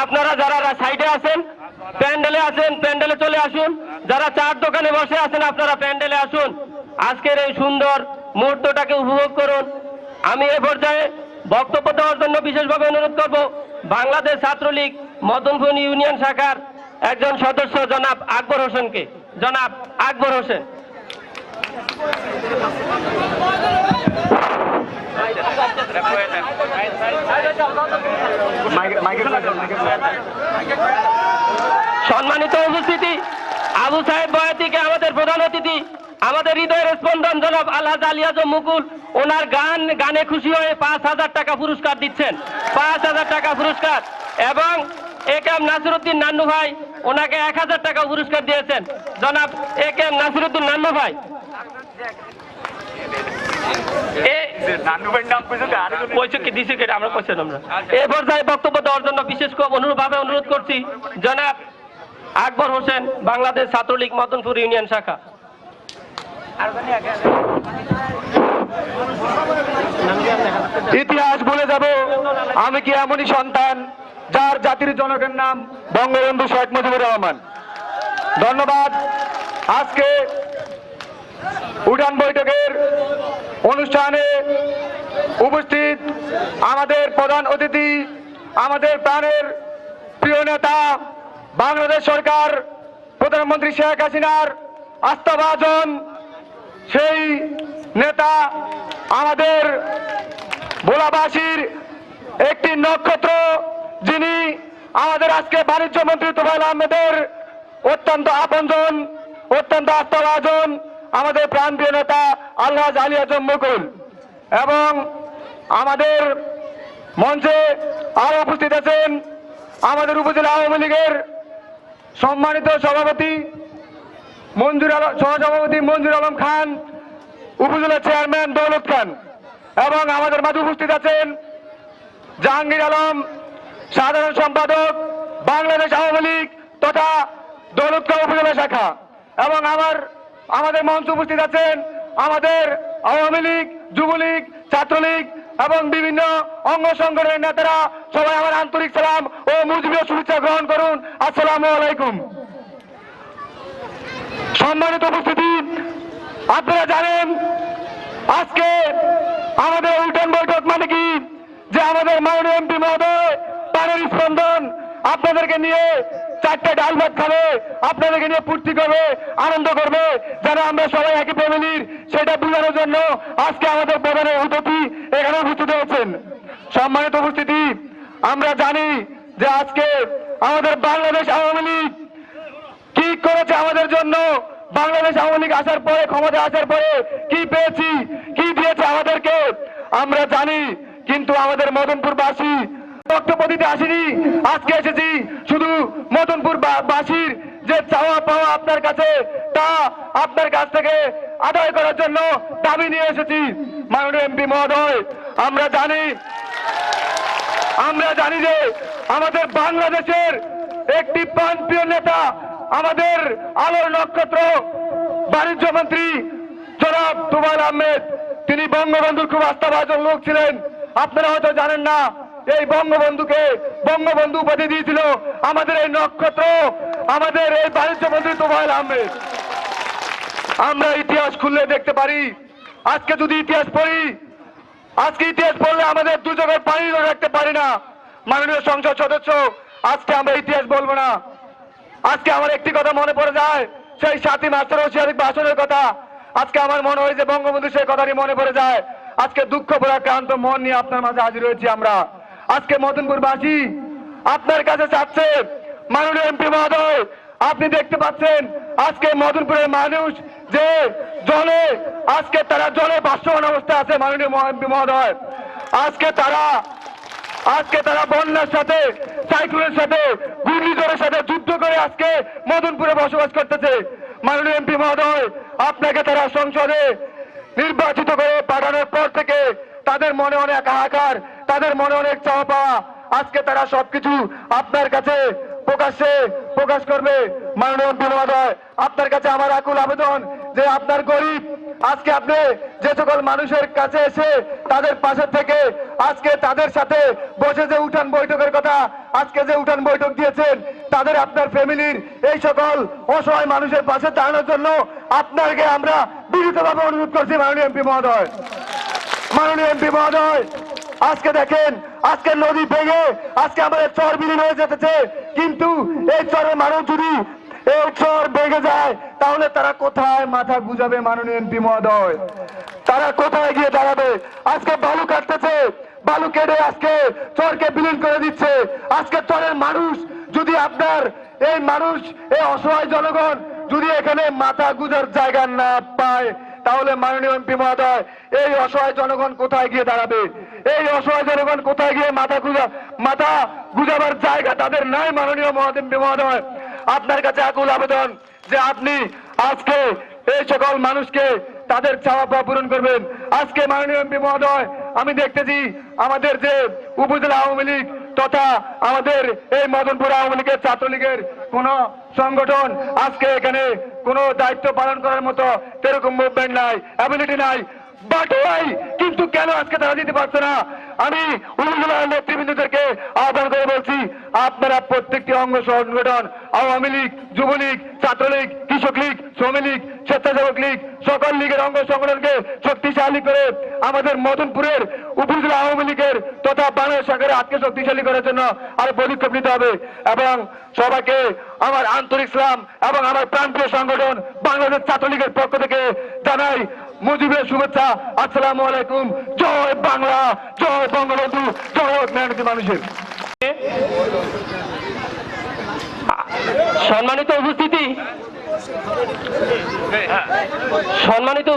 আপনারা যারা সাইডে আছেন, প্যান্ডেলে আছেন, প্যান্ডেলে চলে আসুন। যারা চার দোকানে বসে আছেন আপনারা প্যান্ডেলে আসুন, আজকের এই সুন্দর মুহূর্তটাকে উপভোগ করুন। আমি এ পর্যায়ে বক্তব্য দেওয়ার জন্য বিশেষভাবে অনুরোধ করব বাংলাদেশ ছাত্রলীগ মদনপুর ইউনিয়ন শাখার একজন সদস্য জনাব আকবর হোসেনকে। জনাব আকবর হোসেন। সম্মানিত উপস্থিতি, আবু সাহেব বয়াতিকে আমাদের প্রধান অতিথি, আমাদের হৃদয়ের স্পন্দন জনাব আলহাজ আলী আজম মুকুল, ওনার গানে খুশি হয়ে 5,000 টাকা পুরস্কার দিচ্ছেন। 5,000 টাকা পুরস্কার। এবং একেম নাসিরউদ্দিন নান্নু ভাই ওনাকে 1,000 টাকা পুরস্কার দিয়েছেন। জনাব একেম নাসিরউদ্দিন নান্নু ভাই। এ পর্যায়ে বক্তব্য দেওয়ার জন্য বিশেষ ভাবে অনুরোধ করছি জনাব আকবর হোসেন, বাংলাদেশ ছাত্রলীগ মদনপুর ইউনিয়ন শাখা। ইতিহাস ভুলে যাব আমি কি এমনই সন্তান যার জাতির জনকের নাম বঙ্গবন্ধু শেখ মুজিবুর রহমান। ধন্যবাদ। আজকে উঠান বৈঠকের অনুষ্ঠানে উপস্থিত আমাদের প্রধান অতিথি, আমাদের প্রাণের প্রিয় নেতা, বাংলাদেশ সরকার প্রধানমন্ত্রী শেখ হাসিনার আস্থাভাজন সেই নেতা, আমাদের ভোলাবাসীর একটি নক্ষত্র, যিনি আমাদের আজকে বাণিজ্য মন্ত্রী তোফায়েল আহমেদের অত্যন্ত আপনজন, অত্যন্ত আস্থাভাজন আমাদের প্রাণপ্রিয় নেতা আলহাজ আলী আজম মুকুল। এবং আমাদের মঞ্চে আরো উপস্থিত আছেন আমাদের উপজেলা আওয়ামী লীগের সম্মানিত সভাপতি সহসভাপতি মঞ্জুর আলম খান, উপজেলা চেয়ারম্যান দৌলত খান, এবং আমাদের মাঝে উপস্থিত আছেন জাহাঙ্গীর আলম, সাধারণ সম্পাদক বাংলাদেশ আওয়ামী লীগ তথা দৌলতখান উপজেলা শাখা। এবং আমাদের মঞ্চে উপস্থিত আছেন আমাদের আওয়ামী লীগ, যুবলীগ, ছাত্রলীগ এবং বিভিন্ন অঙ্গ সংগঠনের নেতারা। সবাই আমার আন্তরিক সালাম ও মুজিবীয় শুভেচ্ছা গ্রহণ করুন। আসসালামু আলাইকুম। সম্মানিত উপস্থিতি, আপনারা জানেন আজকে আমাদের উঠান বৈঠক মানে কি, যে আমাদের মাননীয় এমপি মহোদয় প্রাণের স্পন্দন আপনাদেরকে নিয়ে 4টা ডাল ভাত খাবে, আপনাদেরকে নিয়ে ফুর্তি করবে, আনন্দ করবে, যেন আমরা সবাই একই ফ্যামিলির, সেটা বোঝানোর জন্য আজকে আমাদের প্রধান অতিথি এখানে উপস্থিত হয়েছেন। সম্মানিত উপস্থিতি, আমরা জানি যে আজকে আমাদের বাংলাদেশ আওয়ামী লীগ কি করেছে আমাদের জন্য। বাংলাদেশ আওয়ামী লীগ আসার পরে, ক্ষমতা আসার পরে কি পেয়েছি, কি দিয়েছে আমাদেরকে আমরা জানি। কিন্তু আমাদের মদনপুরবাসী বক্তব্য দিতে আসিনি, আজকে এসেছি শুধু মদনপুরবাসীর যে চাওয়া পাওয়া আপনার কাছে, তা আপনার কাছ থেকে আদায় করার জন্য দাবি নিয়ে এসেছি। মাননীয় এমপি মহোদয়, আমরা জানি যে আমাদের বাংলাদেশের একটি প্রাণপ্রিয় নেতা, আমাদের আলোর নক্ষত্র বাণিজ্য মন্ত্রী জনাব তোফায়েল আহমেদ, তিনি বঙ্গবন্ধুর খুব আস্থাভাজন লোক ছিলেন। আপনারা হয়তো জানেন না, এই বঙ্গবন্ধুকে বঙ্গবন্ধু উপাধি দিয়েছিল আমাদের এই নক্ষত্র, আমাদের এই বাণিজ্য মন্ত্রী তোফায়েল আহমেদ। আমরা ইতিহাস খুললে দেখতে পারি। আজকে যদি ইতিহাস পড়ি, আজকে ইতিহাস পড়লে আমাদের দু চোখের পানি ধরে রাখতে পারি না। মাননীয় সংসদ সদস্য, আজকে আমরা ইতিহাস বলবো না। আজকে আমার একটি কথা মনে পড়ে যায়, সেই 7ই মার্চের ঐতিহাসিক ভাষণের কথা। আজকে আমার মনে হয় যে বঙ্গবন্ধু সেই কথাটি মনে পড়ে যায়। আজকে দুঃখ পরাক্রান্ত মন নিয়ে আপনার মাঝে হাজির হয়েছি আমরা। আজকে মদনপুরবাসী আপনার কাছে চাচ্ছে, মাননীয় এমপি মহোদয়, আপনি দেখতে পাচ্ছেন আজকে মদনপুরের মানুষ যে জলে, আজকে তারা জলে ভাসমান অবস্থা আছে। মাননীয় এমপি মহোদয়, আজকে তারা বন্যার সাথে, সাইক্লোনের সাথে, ঘূর্ণিঝড়ের সাথে যুদ্ধ করে আজকে মদনপুরে বসবাস করতেছে। মাননীয় এমপি মহোদয়, আপনাকে তারা সংসদে নির্বাচিত করে পাঠানোর পর থেকে তাদের মনে অনেক হাহাকার, তাদের মনে অনেক চাওয়া পাওয়া, আজকে তারা সবকিছু আপনার কাছে প্রকাশ করবে। মাননীয় এমপি মহোদয়, আপনার কাছে আমার আকুল আবেদন যে আপনার গরিব, আজকে আপনি যে সকল মানুষের কাছে এসে তাদের পাশে থেকে আজকে তাদের সাথে বসে যে উঠান বৈঠকের কথা আজকে যে উঠান বৈঠক দিয়েছেন, তাদের আপনার ফ্যামিলির এই সকল অসহায় মানুষের পাশে দাঁড়ানোর জন্য আপনাকে আমরা বিনীতভাবে অনুরোধ করছি মাননীয় এমপি মহোদয়। মাননীয় এমপি মহোদয়, আজকে দেখেন আজকে নদী ভেঙে আজকে আমাদের চর বিলীন হয়ে যেতেছে, কিন্তু এই চরের মানুষ যদি এই চর ভেঙে যায় তাহলে তারা কোথায় মাথা গুজাবে মাননীয় এমপি মহোদয়? তারা কোথায় গিয়ে দাঁড়াবে? আজকে বালু কাটতেছে, বালু কেটে আজকে চরকে বিলীন করে দিচ্ছে। আজকে চরের মানুষ যদি আপনার এই মানুষ এই অসহায় জনগণ যদি এখানে মাথা গুজার জায়গা না পায় তাহলে মাননীয় এমপি মহোদয় এই অসহায় জনগণ কোথায় গিয়ে দাঁড়াবে? এই অসহায় জনগণ কোথায় গিয়ে মাথা গুজাবার জায়গা তাদের নাই। মাননীয় এমপি মহোদয়, আপনার কাছে আকুল আবেদন যে আপনি আজকে এই সকল মানুষকে তাদের চাওয়া পাওয়া পূরণ করবেন। আজকে মাননীয় এমপি মহোদয়, আমি দেখতেছি আমাদের যে উপজেলা আওয়ামী লীগ তথা আমাদের এই মদনপুর আওয়ামী লীগের ছাত্রলীগের কোন সংগঠন আজকে এখানে কোনো দায়িত্ব পালন করার মতো সেরকম মুভমেন্ট নাই, অ্যাবিলিটি নাই, বাট ওয়াই, কিন্তু কেন আজকে তারা দিতে পারছে না? আমি উপজেলার নেতৃবৃন্দদেরকে আহ্বান করে বলছি, আপনারা প্রত্যেকটি অঙ্গ সংগঠন আওয়ামী লীগ, যুবলীগ, ছাত্রলীগ, কৃষক লীগ, শ্রমিক লীগ, স্বেচ্ছাসেবক লীগ সকল লীগের অঙ্গ সংগঠনকে শক্তিশালী করে আমাদের মদনপুরের উপজেলা আওয়ামী লীগের তথা বাংলাদেশ শাখার হাতকে শক্তিশালী করার জন্য আরো পদক্ষেপ নিতে হবে। এবং সবাইকে আমার আন্তরিক সালাম এবং আমার প্রান্তীয় সংগঠন বাংলাদেশ ছাত্রলীগের পক্ষ থেকে জানাই মুজিবের শুভেচ্ছা। আসসালামু আলাইকুম। জয় বাংলা, জয় বঙ্গবন্ধু, জয় মেহনতি মানুষের। সম্মানিত উপস্থিতি, সম্মানিত